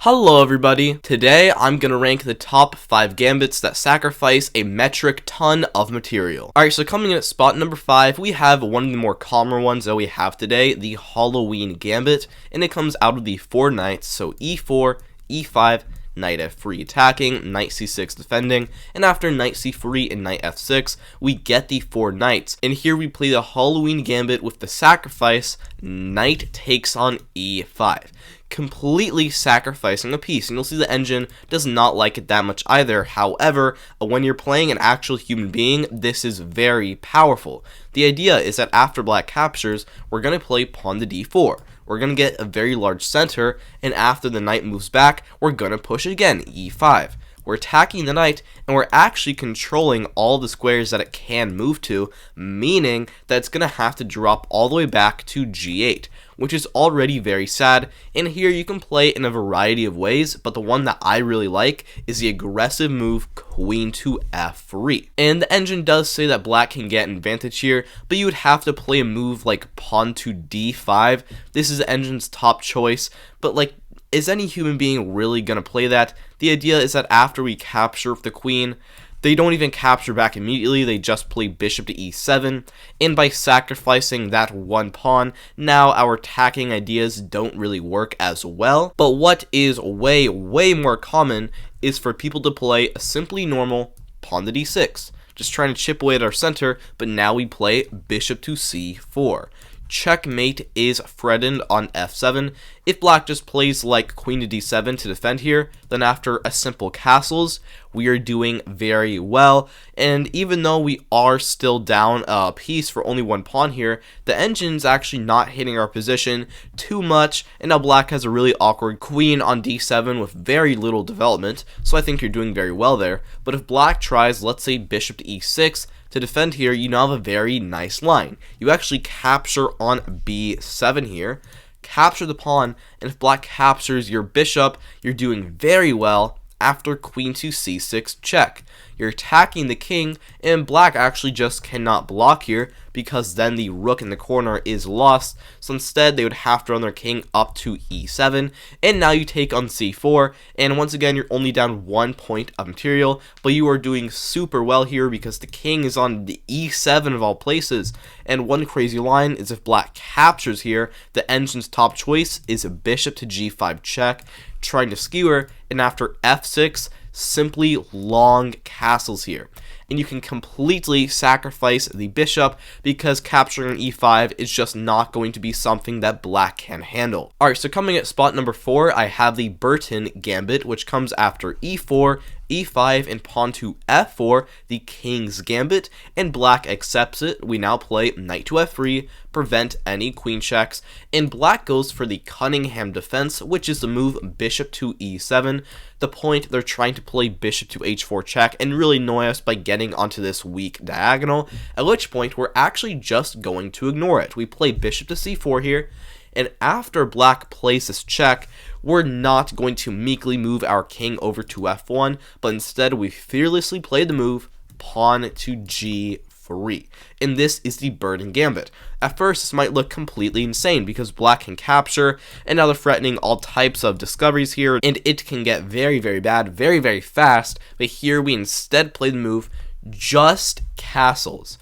Hello everybody, today I'm gonna rank the top 5 gambits that sacrifice a metric ton of material. Alright, so coming in at spot number 5, we have one of the more calmer ones that we have today, the Halloween Gambit, and it comes out of the 4 knights, so e4, e5, knight f3 attacking, knight c6 defending, and after knight c3 and knight f6, we get the 4 knights. And here we play the Halloween Gambit with the sacrifice, knight takes on e5. Completely sacrificing a piece, and you'll see the engine does not like it that much either. However, when you're playing an actual human being, this is very powerful. The idea is that after black captures, we're going to play pawn to d4. We're going to get a very large center, and after the knight moves back, we're going to push it again, e5. We're attacking the knight, and we're actually controlling all the squares that it can move to, meaning that it's going to have to drop all the way back to g8, which is already very sad. And here you can play in a variety of ways, but the one that I really like is the aggressive move queen to f3. And the engine does say that black can get an advantage here, but you would have to play a move like pawn to d5. This is the engine's top choice, but is any human being really going to play that? The idea is that after we capture with the queen, they don't even capture back immediately, they just play bishop to e7, and by sacrificing that one pawn, now our attacking ideas don't really work as well. But what is way more common is for people to play a simply normal pawn to d6, just trying to chip away at our center, but now we play bishop to c4. Checkmate is threatened on f7. If black just plays like queen to d7 to defend here, then after a simple castles, we are doing very well. And even though we are still down a piece for only one pawn here, the engine's actually not hitting our position too much, and now black has a really awkward queen on d7 with very little development, so I think you're doing very well there. But if black tries, let's say bishop to e6, to defend here, you now have a very nice line. You actually capture on b7 here, capture the pawn, and if black captures your bishop, you're doing very well. After queen to c6 check, you're attacking the king, and black actually just cannot block here because then the rook in the corner is lost. So instead they would have to run their king up to e7, and now you take on c4, and once again you're only down 1 point of material, but you are doing super well here because the king is on the e7 of all places. And one crazy line is if black captures here, the engine's top choice is a bishop to g5 check, trying to skewer, and after f6, simply long castles here. And you can completely sacrifice the bishop because capturing e5 is just not going to be something that black can handle. Alright, so coming at spot number 4, I have the Bertin Gambit, which comes after e4, e5, and pawn to f4, the King's Gambit, and black accepts it. We now play knight to f3, prevent any queen checks, and black goes for the Cunningham defense, which is the move bishop to e7. The point, they're trying to play bishop to h4 check and really annoy us by getting onto this weak diagonal, at which point we're actually just going to ignore it. We play bishop to c4 here, and after black plays this check, we're not going to meekly move our king over to f1, but instead we fearlessly play the move pawn to g3. And this is the Bertin Gambit. At first, this might look completely insane because black can capture, and now they're threatening all types of discoveries here, and it can get very bad, very fast, but here we instead play the move just castles.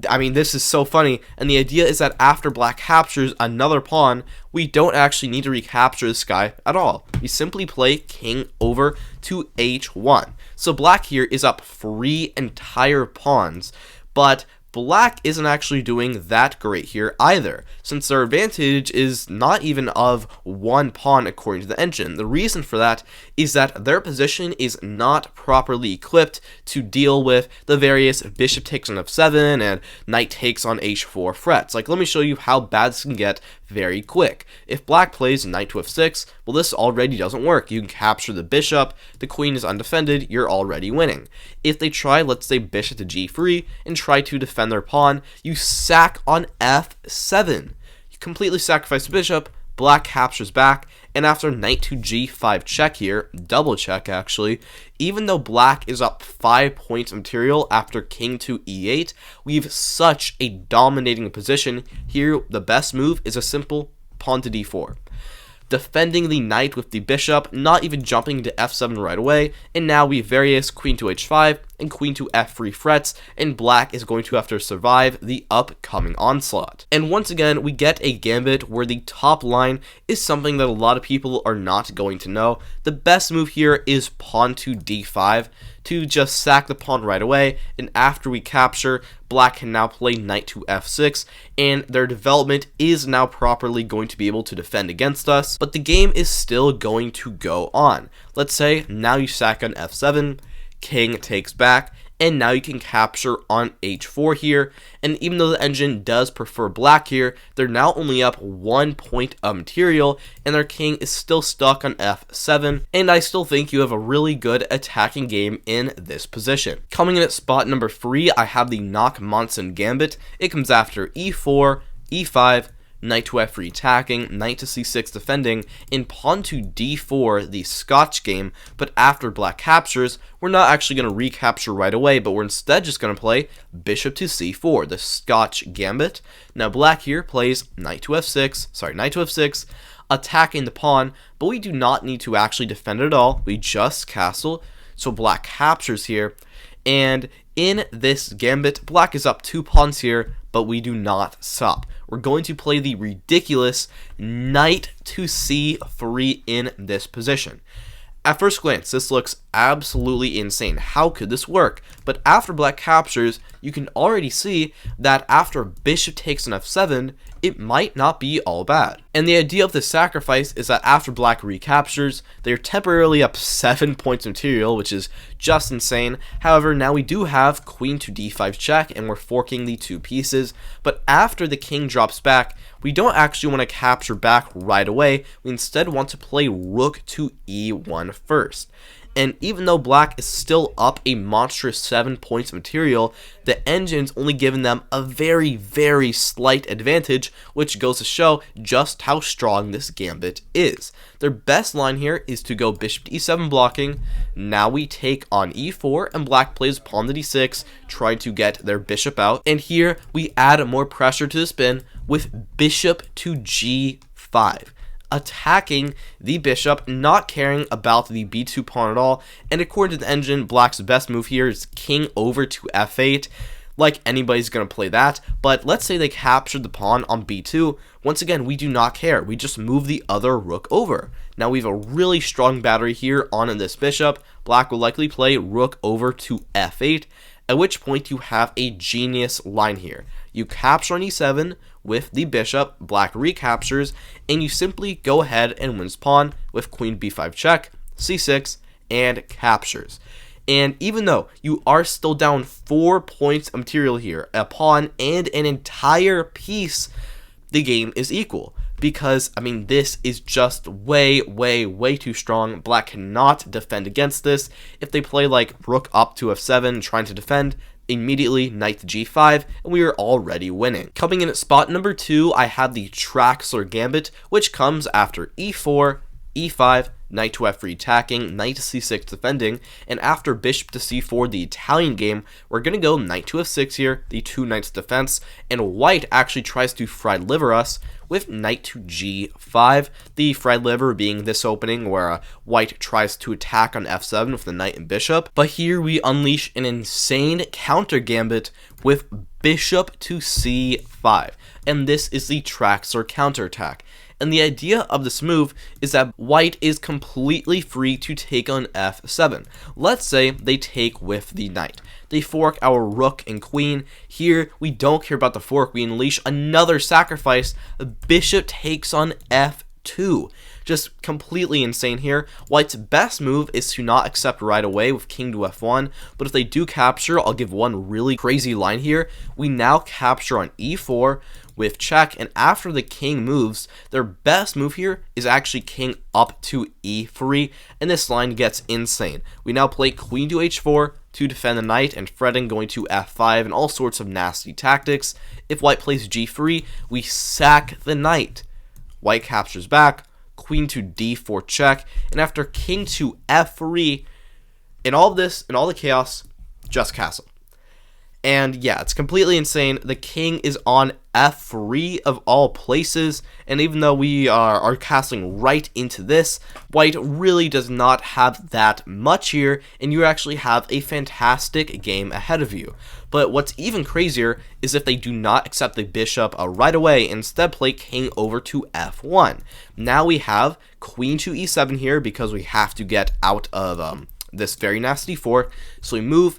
I mean, this is so funny, and the idea is that after black captures another pawn, we don't actually need to recapture this guy at all. We simply play king over to h1. So black here is up 3 entire pawns, but black isn't actually doing that great here either, since their advantage is not even of 1 pawn according to the engine. The reason for that is that their position is not properly equipped to deal with the various bishop takes on f7 and knight takes on h4 threats. Let me show you how bad this can get very quick. If black plays knight to f6, well, this already doesn't work. You can capture the bishop, the queen is undefended, you're already winning. If they try, let's say bishop to g3 and try to defend their pawn, you sack on f7. You completely sacrifice the bishop, black captures back, and after knight to g5 check here, double check actually, even though black is up 5 points of material after king to e8, we have such a dominating position. Here, the best move is a simple pawn to d4. defending the knight with the bishop, not even jumping to f7 right away, and now we have various queen to h5 and queen to f3 threats, and black is going to have to survive the upcoming onslaught. And once again, we get a gambit where the top line is something that a lot of people are not going to know. The best move here is pawn to d5 to just sack the pawn right away, and after we capture, black can now play knight to f6, and their development is now properly going to be able to defend against us, but the game is still going to go on. Let's say now you sack on f7, king takes back, and now you can capture on h4 here, and even though the engine does prefer black here, they're now only up 1 point of material, and their king is still stuck on f7, and I still think you have a really good attacking game in this position. Coming in at spot number 3, I have the Nakhmanson Gambit. It comes after e4, e5, knight to f3 attacking, knight to c6 defending, and pawn to d4, the Scotch game, but after black captures, we're not actually going to recapture right away, but we're instead just going to play bishop to c4, the Scotch Gambit. Now black here plays knight to f6, attacking the pawn, but we do not need to actually defend it at all, we just castle, so black captures here, and in this gambit, black is up 2 pawns here, but we do not stop. We're going to play the ridiculous knight to c3 in this position. At first glance, this looks absolutely insane. How could this work? But after black captures, you can already see that after bishop takes on f7, it might not be all bad. And the idea of this sacrifice is that after black recaptures, they're temporarily up 7 points of material, which is just insane. However, now we do have queen to d5 check, and we're forking the 2 pieces. But after the king drops back, we don't actually want to capture back right away. We instead want to play rook to e1 first. And even though black is still up a monstrous 7 points of material, the engine's only given them a very, very slight advantage, which goes to show just how strong this gambit is. Their best line here is to go bishop to e7 blocking. Now we take on e4, and black plays pawn to d6, trying to get their bishop out. And here we add more pressure to the spin with bishop to g5. Attacking the bishop, not caring about the b2 pawn at all, and according to the engine, black's best move here is king over to f8. Like, anybody's going to play that, but let's say they captured the pawn on b2. Once again, we do not care, we just move the other rook over. Now we have a really strong battery here on this bishop. Black will likely play rook over to f8, at which point you have a genius line here. You capture on e7 with the bishop, black recaptures, and you simply go ahead and wins pawn with queen b5 check, c6, and captures. And even though you are still down 4 points of material here, a pawn and an entire piece, the game is equal. Because, I mean, this is just way, way, way too strong. Black cannot defend against this. If they play like rook up to f7 trying to defend, immediately knight to g5, and we are already winning. Coming in at spot number 2, I have the Traxler Gambit, which comes after e4, e5, knight to f3 attacking, knight to c6 defending, and after bishop to c4, the Italian game, we're going to go knight to f6 here, the 2 knights defense, and white actually tries to fried liver us with knight to g5, the fried liver being this opening where white tries to attack on f7 with the knight and bishop, but here we unleash an insane counter gambit with bishop to c5, and this is the Traxler Counterattack. And the idea of this move is that white is completely free to take on f7. Let's say they take with the knight. They fork our rook and queen. Here, we don't care about the fork. We unleash another sacrifice. Bishop takes on f2. Just completely insane here. White's best move is to not accept right away with king to f1, but if they do capture, I'll give one really crazy line here. We now capture on e4 with check, and after the king moves, their best move here is actually king up to e3, and this line gets insane. We now play queen to h4 to defend the knight, and fretting going to f5, and all sorts of nasty tactics. If white plays g3, we sack the knight. White captures back, queen to d4 check, and after king to f3, in all of this, in all the chaos, just castle. And yeah, it's completely insane. The king is on f3 of all places, and even though we are castling right into this, white really does not have that much here, and you actually have a fantastic game ahead of you. But what's even crazier is if they do not accept the bishop right away, instead play king over to f1. Now we have queen to e7 here because we have to get out of this very nasty fork, so we move.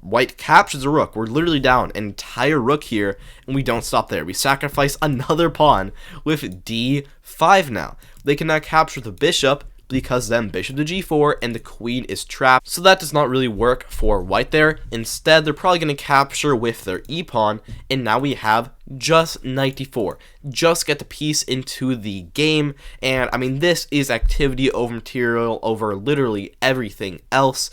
White captures a rook. We're literally down an entire rook here, and we don't stop there. We sacrifice another pawn with d5 now. They cannot capture the bishop because then bishop to g4 and the queen is trapped. So that does not really work for white there. Instead, they're probably going to capture with their e-pawn, and now we have just knight d4. Just get the piece into the game, and I mean, this is activity over material over literally everything else.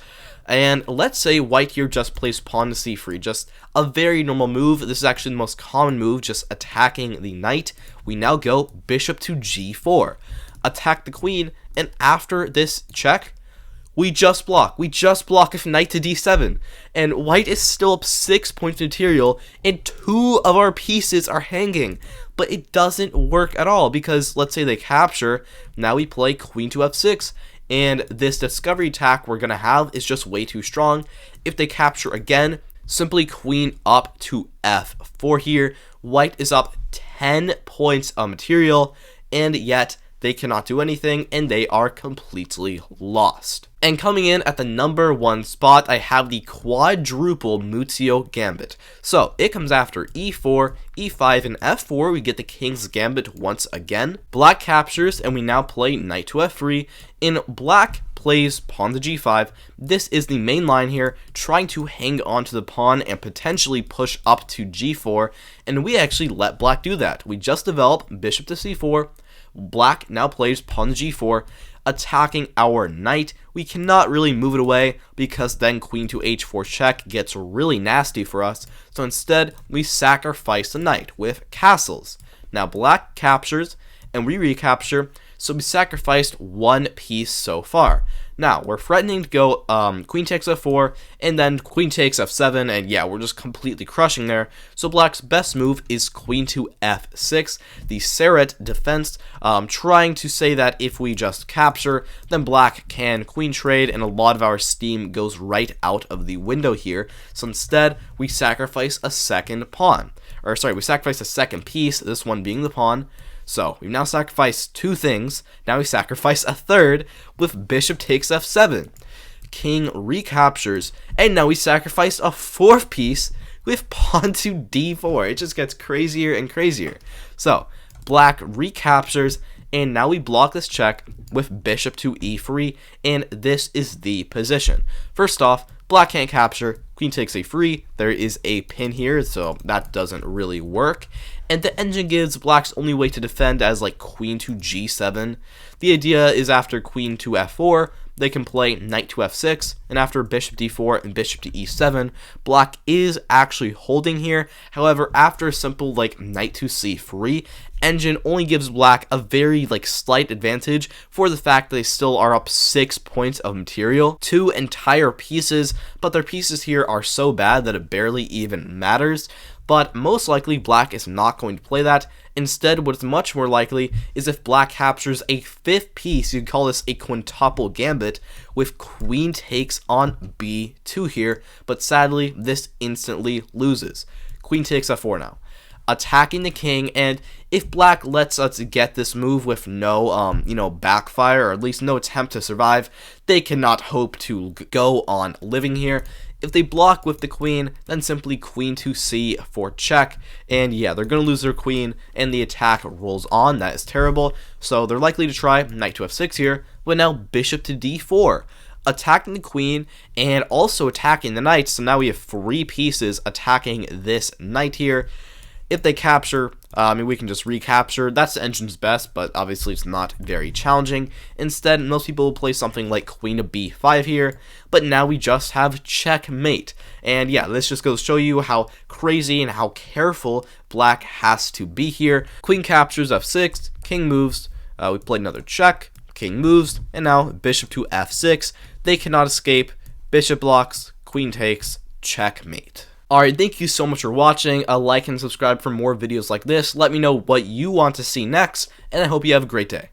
And let's say white here just plays pawn to c3, just a very normal move. This is actually the most common move, just attacking the knight. We now go bishop to g4, attack the queen, and after this check, we just block. We just block with knight to d7, and white is still up 6 points of material, and 2 of our pieces are hanging. But it doesn't work at all, because let's say they capture, now we play queen to f6, and this discovery attack we're going to have is just way too strong. If they capture again, simply queen up to f4 here. White is up 10 points of material, and yet they cannot do anything, and they are completely lost. And coming in at the number 1 spot, I have the Quadruple Muzio Gambit. So it comes after e4, e5, and f4. We get the King's Gambit once again. Black captures, and we now play knight to f3. In black plays pawn to g5. This is the main line here, trying to hang on to the pawn and potentially push up to g4. And we actually let black do that. We just develop bishop to c4. Black now plays pawn to g4, attacking our knight. We cannot really move it away because then queen to h4 check gets really nasty for us. So instead, we sacrifice the knight with castles. Now black captures and we recapture, so we sacrificed 1 piece so far. Now, we're threatening to go queen takes f4, and then queen takes f7, and yeah, we're just completely crushing there. So black's best move is queen to f6, the Seret defense, trying to say that if we just capture, then black can queen trade, and a lot of our steam goes right out of the window here. So instead, we sacrifice a second pawn. Or sorry, we sacrifice a second piece, this one being the pawn. So, we've now sacrificed 2 things, now we sacrifice a third with bishop takes f7. King recaptures, and now we sacrifice a 4th piece with pawn to d4. It just gets crazier and crazier. So, black recaptures, and now we block this check with bishop to e3, and this is the position. First off, black can't capture, queen takes a3, there is a pin here, so that doesn't really work. And the engine gives black's only way to defend as like queen to g7. The idea is after queen to f4, they can play knight to f6, and after bishop d4 and bishop to e7, black is actually holding here. However, after a simple like knight to c3, engine only gives black a very like slight advantage for the fact that they still are up 6 points of material, 2 entire pieces, but their pieces here are so bad that it barely even matters. But most likely black is not going to play that. Instead, what is much more likely is if black captures a 5th piece, you could call this a quintuple gambit, with queen takes on b2 here, but sadly this instantly loses. Queen takes f4 now, attacking the king, and if black lets us get this move with no backfire, or at least no attempt to survive, they cannot hope to go on living here. If they block with the queen, then simply queen to c4 check, and yeah, they're going to lose their queen, and the attack rolls on. That is terrible, so they're likely to try knight to f6 here, but now bishop to d4, attacking the queen, and also attacking the knight, so now we have 3 pieces attacking this knight here. If they capture, we can just recapture. That's the engine's best, but obviously it's not very challenging. Instead, most people will play something like queen to b5 here, but now we just have checkmate. And yeah, this just goes to show you how crazy and how careful black has to be here. Queen captures f6, king moves, we play another check, king moves, and now bishop to f6. They cannot escape, bishop blocks, queen takes, checkmate. Alright, thank you so much for watching. Like and subscribe for more videos like this. Let me know what you want to see next, and I hope you have a great day.